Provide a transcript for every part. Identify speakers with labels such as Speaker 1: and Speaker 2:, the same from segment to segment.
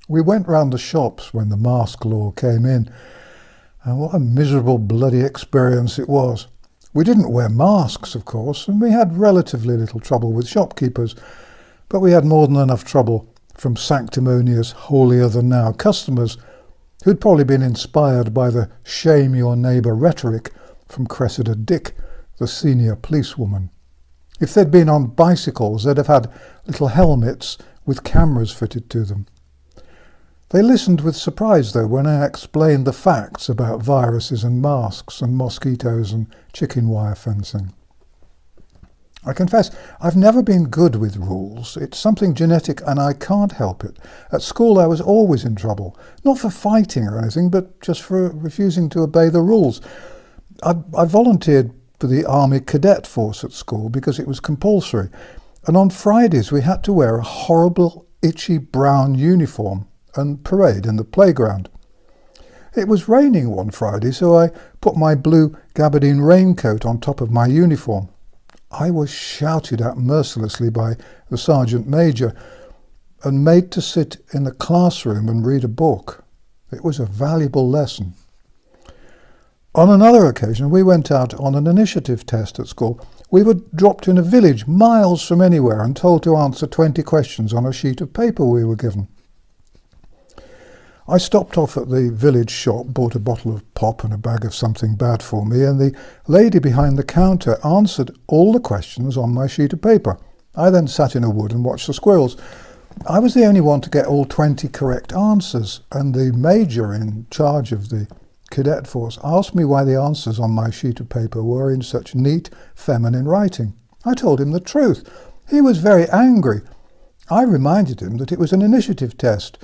Speaker 1: We went round the shops when the mask law came in, and what a miserable bloody experience it was. We didn't wear masks, of course, and we had relatively little trouble with shopkeepers, but we had more than enough trouble from sanctimonious, holier-than-thou customers who'd probably been inspired by the shame your neighbour rhetoric from Cressida Dick, the senior policewoman. If they'd been on bicycles, they'd have had little helmets with cameras fitted to them. They listened with surprise, though, when I explained the facts about viruses and masks and mosquitoes and chicken wire fencing. I confess, I've never been good with rules. It's something genetic and I can't help it. At school I was always in trouble, not for fighting or anything, but just for refusing to obey the rules. I volunteered for the Army Cadet Force at school because it was compulsory, and on Fridays we had to wear a horrible, itchy brown uniform and parade in the playground. It was raining one Friday, so I put my blue gabardine raincoat on top of my uniform. I was shouted at mercilessly by the Sergeant Major and made to sit in the classroom and read a book. It was a valuable lesson. On another occasion, we went out on an initiative test at school. We were dropped in a village miles from anywhere and told to answer 20 questions on a sheet of paper we were given. I stopped off at the village shop, bought a bottle of pop and a bag of something bad for me, and the lady behind the counter answered all the questions on my sheet of paper. I then sat in a wood and watched the squirrels. I was the only one to get all 20 correct answers, and the major in charge of the cadet force asked me why the answers on my sheet of paper were in such neat, feminine writing. I told him the truth. He was very angry. I reminded him that it was an initiative test,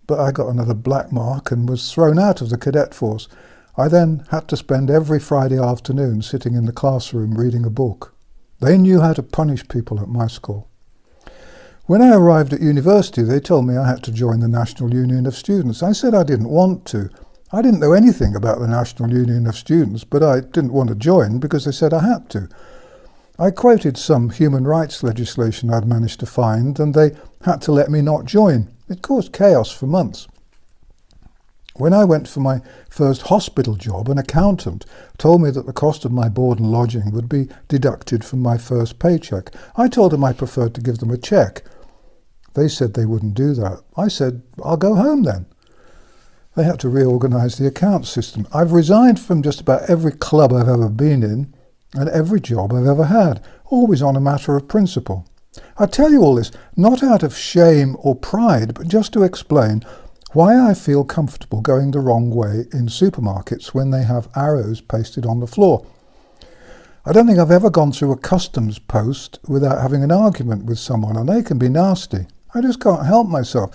Speaker 1: but I got another black mark and was thrown out of the cadet force. I then had to spend every Friday afternoon sitting in the classroom reading a book. They knew how to punish people at my school. When I arrived at university, they told me I had to join the National Union of Students. I said I didn't want to. I didn't know anything about the National Union of Students, but I didn't want to join because they said I had to. I quoted some human rights legislation I'd managed to find, and they had to let me not join. It caused chaos for months. When I went for my first hospital job, an accountant told me that the cost of my board and lodging would be deducted from my first paycheck. I told them I preferred to give them a cheque. They said they wouldn't do that. I said, I'll go home then. They had to reorganise the account system. I've resigned from just about every club I've ever been in and every job I've ever had, always on a matter of principle. I tell you all this not out of shame or pride, but just to explain why I feel comfortable going the wrong way in supermarkets when they have arrows pasted on the floor. I don't think I've ever gone through a customs post without having an argument with someone, and they can be nasty. I just can't help myself.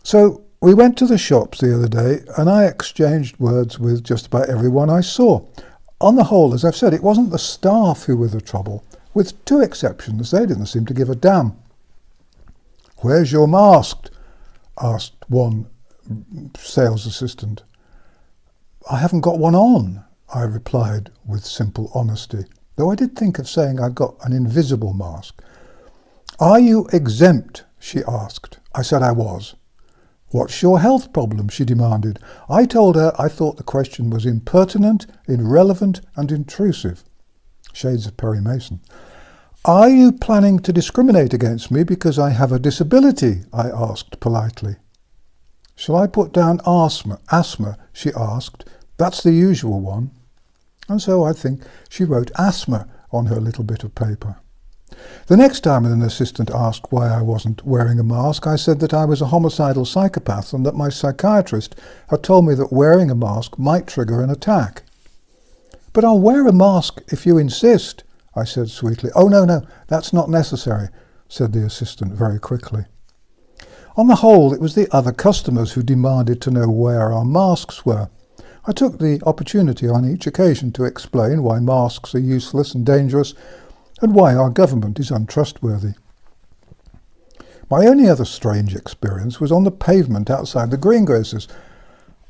Speaker 1: So we went to the shops the other day, and I exchanged words with just about everyone I saw. On the whole, as I've said, it wasn't the staff who were the trouble. With two exceptions, they didn't seem to give a damn. "Where's your mask?" asked one sales assistant. "I haven't got one on," I replied with simple honesty, though I did think of saying I'd got an invisible mask. "Are you exempt?" she asked. I said I was. "What's your health problem?" she demanded. I told her I thought the question was impertinent, irrelevant and intrusive. Shades of Perry Mason. "Are you planning to discriminate against me because I have a disability?" I asked politely. "Shall I put down asthma?" she asked. "That's the usual one." And so I think she wrote asthma on her little bit of paper. The next time an assistant asked why I wasn't wearing a mask, I said that I was a homicidal psychopath and that my psychiatrist had told me that wearing a mask might trigger an attack. "But I'll wear a mask if you insist," I said sweetly. "Oh, no, that's not necessary," said the assistant very quickly. On the whole, it was the other customers who demanded to know where our masks were. I took the opportunity on each occasion to explain why masks are useless and dangerous and why our government is untrustworthy. My only other strange experience was on the pavement outside the greengrocers.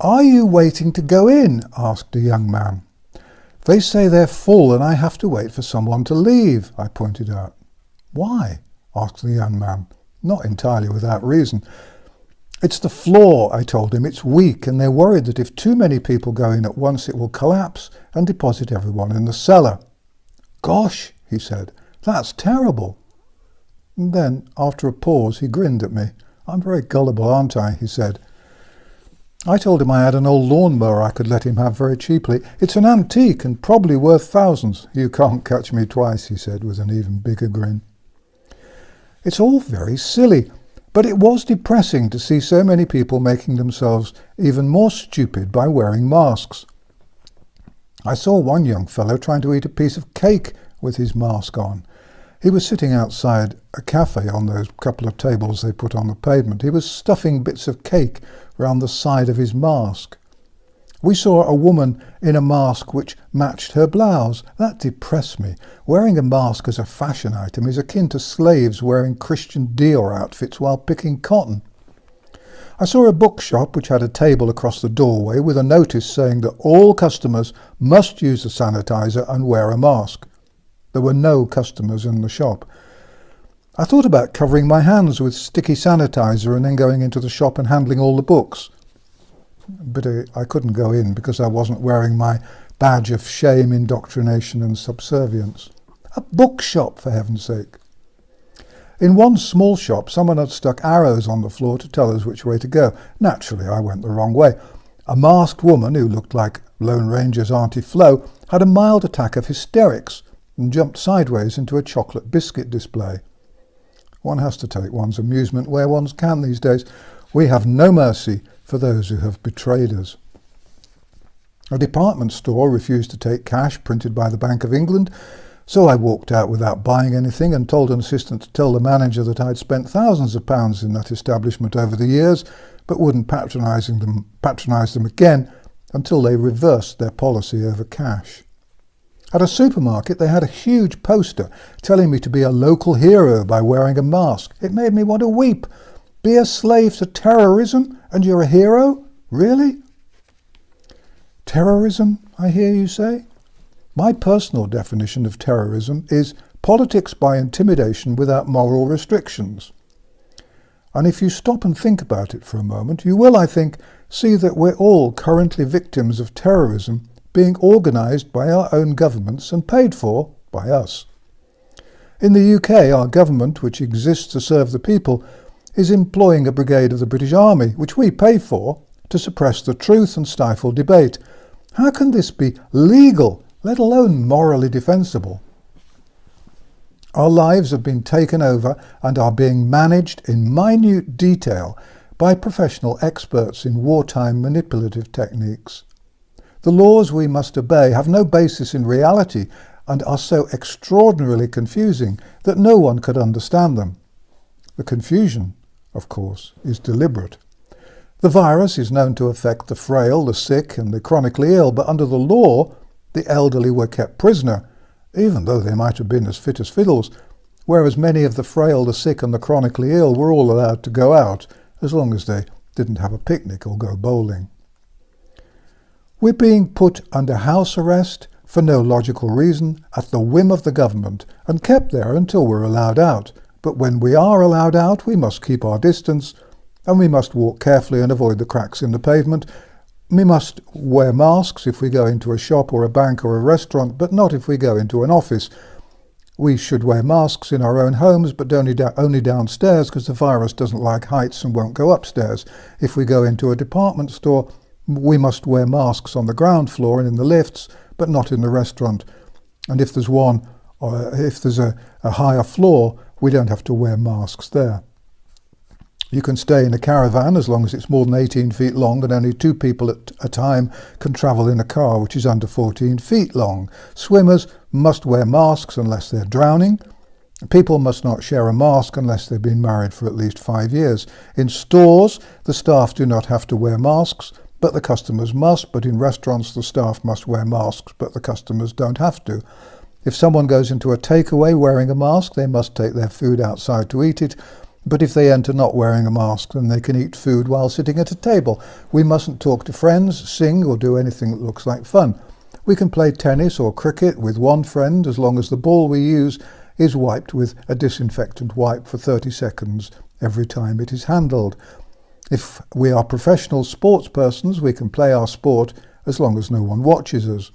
Speaker 1: "Are you waiting to go in?" asked a young man. "They say they're full and I have to wait for someone to leave," I pointed out. "Why?" asked the young man, not entirely without reason. It's the floor, I told him. It's weak, and they're worried that if too many people go in at once, it will collapse and deposit everyone in the cellar. Gosh, he said, that's terrible. And then, after a pause, he grinned at me. I'm very gullible, aren't I? He said. I told him I had an old lawnmower I could let him have very cheaply. It's an antique and probably worth thousands. You can't catch me twice, he said with an even bigger grin. It's all very silly, but it was depressing to see so many people making themselves even more stupid by wearing masks. I saw one young fellow trying to eat a piece of cake with his mask on. He was sitting outside a cafe on those couple of tables they put on the pavement. He was stuffing bits of cake round the side of his mask. We saw a woman in a mask which matched her blouse. That depressed me. Wearing a mask as a fashion item is akin to slaves wearing Christian Dior outfits while picking cotton. I saw a bookshop which had a table across the doorway with a notice saying that all customers must use a sanitizer and wear a mask. There were no customers in the shop. I thought about covering my hands with sticky sanitizer and then going into the shop and handling all the books. But I couldn't go in because I wasn't wearing my badge of shame, indoctrination and subservience. A bookshop, for heaven's sake. In one small shop, someone had stuck arrows on the floor to tell us which way to go. Naturally, I went the wrong way. A masked woman, who looked like Lone Ranger's Auntie Flo, had a mild attack of hysterics and jumped sideways into a chocolate biscuit display. One has to take one's amusement where one can these days. We have no mercy for those who have betrayed us. A department store refused to take cash printed by the Bank of England, so I walked out without buying anything and told an assistant to tell the manager that I'd spent thousands of pounds in that establishment over the years, but wouldn't patronise them again until they reversed their policy over cash. At a supermarket, they had a huge poster telling me to be a local hero by wearing a mask. It made me want to weep. Be a slave to terrorism and you're a hero? Really? Terrorism, I hear you say? My personal definition of terrorism is politics by intimidation without moral restrictions. And if you stop and think about it for a moment, you will, I think, see that we're all currently victims of terrorism being organised by our own governments and paid for by us. In the UK, our government, which exists to serve the people, is employing a brigade of the British Army, which we pay for, to suppress the truth and stifle debate. How can this be legal, let alone morally defensible? Our lives have been taken over and are being managed in minute detail by professional experts in wartime manipulative techniques. The laws we must obey have no basis in reality and are so extraordinarily confusing that no one could understand them. The confusion, of course, is deliberate. The virus is known to affect the frail, the sick and the chronically ill, but under the law, the elderly were kept prisoner, even though they might have been as fit as fiddles, whereas many of the frail, the sick and the chronically ill were all allowed to go out, as long as they didn't have a picnic or go bowling. We're being put under house arrest for no logical reason at the whim of the government and kept there until we're allowed out. But when we are allowed out, we must keep our distance and we must walk carefully and avoid the cracks in the pavement. We must wear masks if we go into a shop or a bank or a restaurant, but not if we go into an office. We should wear masks in our own homes, but only downstairs because the virus doesn't like heights and won't go upstairs. If we go into a department store, we must wear masks on the ground floor and in the lifts, but not in the restaurant. And if there's a higher floor, we don't have to wear masks there. You can stay in a caravan as long as it's more than 18 feet long, and only 2 people at a time can travel in a car which is under 14 feet long. Swimmers must wear masks unless they're drowning. People must not share a mask unless they've been married for at least 5 years. In stores, the staff do not have to wear masks, but the customers must. But in restaurants, the staff must wear masks, but the customers don't have to. If someone goes into a takeaway wearing a mask, they must take their food outside to eat it. But if they enter not wearing a mask, then they can eat food while sitting at a table. We mustn't talk to friends, sing, or do anything that looks like fun. We can play tennis or cricket with one friend as long as the ball we use is wiped with a disinfectant wipe for 30 seconds every time it is handled. If we are professional sports persons, we can play our sport as long as no one watches us.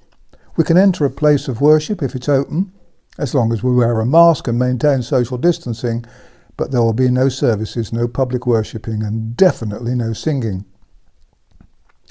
Speaker 1: We can enter a place of worship if it's open, as long as we wear a mask and maintain social distancing, but there will be no services, no public worshipping, and definitely no singing.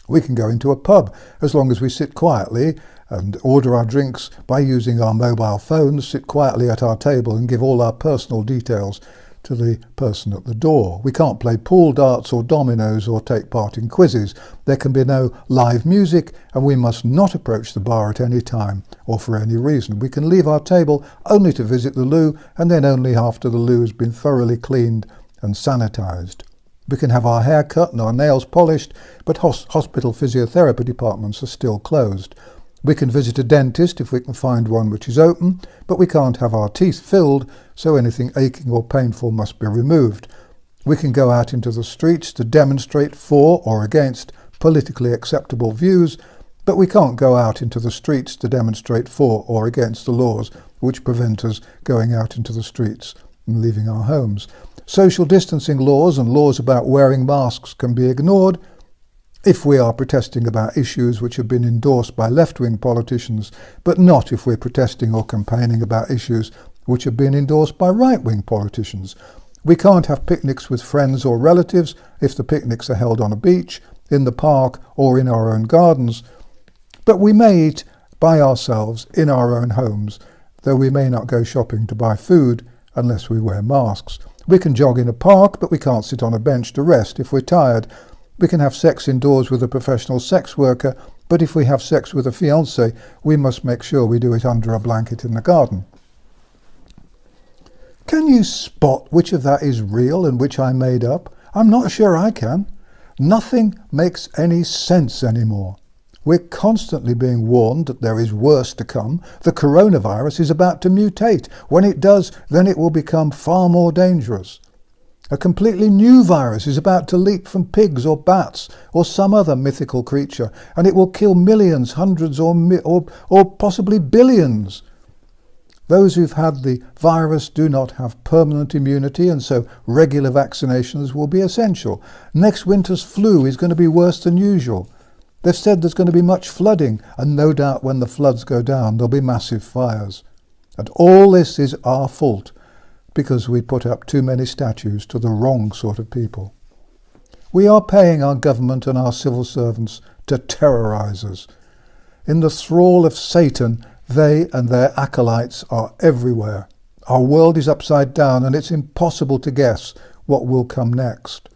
Speaker 1: We can go into a pub as long as we sit quietly and order our drinks by using our mobile phones, sit quietly at our table and give all our personal details to the person at the door. We can't play pool, darts or dominoes or take part in quizzes. There can be no live music, and we must not approach the bar at any time or for any reason. We can leave our table only to visit the loo, and then only after the loo has been thoroughly cleaned and sanitized. We can have our hair cut and our nails polished, but hospital physiotherapy departments are still closed. We can visit a dentist if we can find one which is open, but we can't have our teeth filled, so anything aching or painful must be removed. We can go out into the streets to demonstrate for or against politically acceptable views, but we can't go out into the streets to demonstrate for or against the laws which prevent us going out into the streets and leaving our homes. Social distancing laws and laws about wearing masks can be ignored if we are protesting about issues which have been endorsed by left-wing politicians, but not if we're protesting or campaigning about issues which have been endorsed by right-wing politicians. We can't have picnics with friends or relatives if the picnics are held on a beach, in the park or in our own gardens, but we may eat by ourselves in our own homes, though we may not go shopping to buy food unless we wear masks. We can jog in a park, but we can't sit on a bench to rest if we're tired. We can have sex indoors with a professional sex worker, but if we have sex with a fiancé, we must make sure we do it under a blanket in the garden. Can you spot which of that is real and which I made up? I'm not sure I can. Nothing makes any sense anymore. We're constantly being warned that there is worse to come. The coronavirus is about to mutate. When it does, then it will become far more dangerous. A completely new virus is about to leap from pigs or bats or some other mythical creature, and it will kill millions, hundreds or possibly billions. Those who've had the virus do not have permanent immunity, and so regular vaccinations will be essential. Next winter's flu is going to be worse than usual. They've said there's going to be much flooding, and no doubt when the floods go down, there'll be massive fires. And all this is our fault, because we put up too many statues to the wrong sort of people. We are paying our government and our civil servants to terrorize us. In the thrall of Satan, they and their acolytes are everywhere. Our world is upside down, and it's impossible to guess what will come next.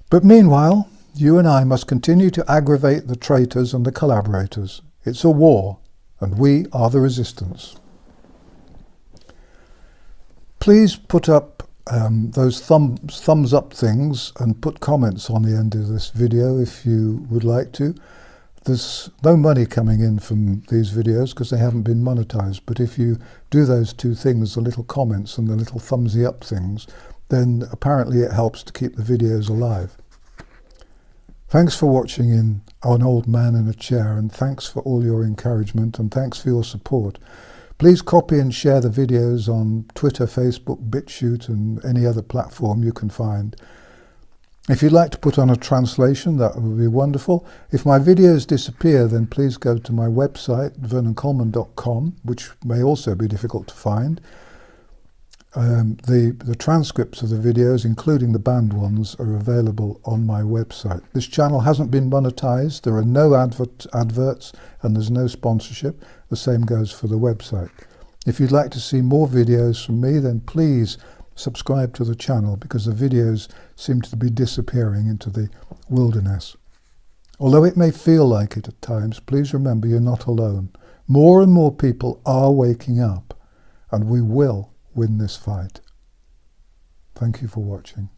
Speaker 1: But meanwhile, you and I must continue to aggravate the traitors and the collaborators. It's a war, and we are the resistance. Please put up those thumbs up things and put comments on the end of this video if you would like to. There's no money coming in from these videos because they haven't been monetized, but if you do those two things, the little comments and the little thumbsy up things, then apparently it helps to keep the videos alive. Thanks for watching in An Old Man in a Chair, and thanks for all your encouragement and thanks for your support. Please copy and share the videos on Twitter, Facebook, BitChute and any other platform you can find. If you'd like to put on a translation, that would be wonderful. If my videos disappear, then please go to my website, vernoncoleman.com, which may also be difficult to find. The transcripts of the videos, including the banned ones, are available on my website. This channel hasn't been monetized, there are no adverts, and there's no sponsorship. The same goes for the website. If you'd like to see more videos from me, then please subscribe to the channel, because the videos seem to be disappearing into the wilderness. Although it may feel like it at times, please remember you're not alone. More and more people are waking up, and we will win this fight. Thank you for watching.